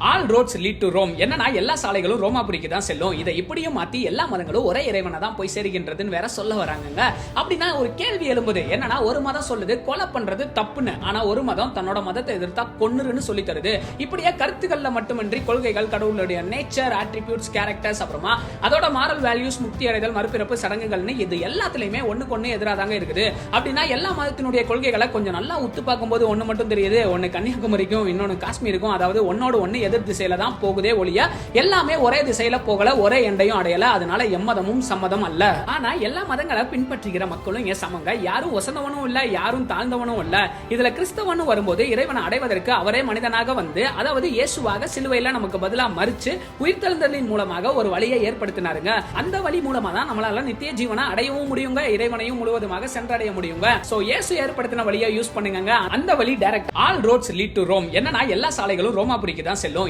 All roads lead to Rome. என்னன்னா எல்லா சாலைகளும் ரோமாபுரிக்கு தான் செல்லும். இதை இப்படியும் மாத்தி எல்லா மதங்களும் ஒரே இறைவனை தான் போய் சேருகின்றதுன்னு வேற சொல்ல வராங்கங்க. அப்படின்னா ஒரு கேள்வி எழும்புது. என்னன்னா ஒரு மதம் சொல்லுது கொலை பண்றது தப்புன்னு, ஆனா ஒரு மதம் தன்னோட மதத்தை எதிர்த்தா கொன்னுருன்னு சொல்லி தருது. இப்படியே கருத்துக்கள்ல மட்டுமின்றி கொள்கைகள், கடவுளுடைய நேச்சர், ஆட்ரிபியூட்ஸ், கேரக்டர்ஸ், அப்புறமா அதோட மாரல் வேல்யூஸ், முக்தி அடைதல், மறுபிறப்பு, சடங்குகள்னு இது எல்லாத்துலயுமே ஒண்ணுக்கு ஒண்ணு எதிராதாங்க இருக்குது. அப்படின்னா எல்லா மதத்தினுடைய கொள்கைகளை கொஞ்சம் நல்லா உத்து பார்க்கும்போது ஒண்ணு மட்டும் தெரியுது. ஒன்னு கன்னியாகுமரிக்கும் இன்னொன்னு காஷ்மீருக்கும், அதாவது ஒன்னோட ஒண்ணு எதிர் திசையில தான் போகுதே ஒழிய எல்லாமே ஒரே திசையில போகல, ஒரே எண்டையும் அடையல. அதனால எம்மதமும் சம்மதம் அல்ல. ஆனா எல்லா மதங்களை பின்பற்றுகிற மக்களும் இங்க சமங்க. யாரும் ஒசந்தவனும் இல்ல, யாரும் தாழ்ந்தவனும் இல்ல. இதுல கிறிஸ்தவன் வரும்போது இறைவனை அடைவதற்கு அவரே மனிதனாக வந்து, அதாவது இயேசுவாக சிலுவையில நமக்கு பதிலா மரிச்சு உயிர்த்தெழுந்தலின் மூலமாக ஒரு வழியை ஏற்படுத்தினாருங்க. அந்த வழி மூலமா தான் நம்மளால நித்திய ஜீவனை அடையவும் முடியுங்க, இறைவனையும் முழுவதுமாக சென்றடைய முடியுங்க. சோ இயேசு ஏற்படுத்தின வழியை யூஸ் பண்ணுங்க. அந்த வழி direct. All roads lead to Rome. என்னன்னா எல்லா சாலைகளும் ரோமாபுரிக்கு தான் செல்லும்.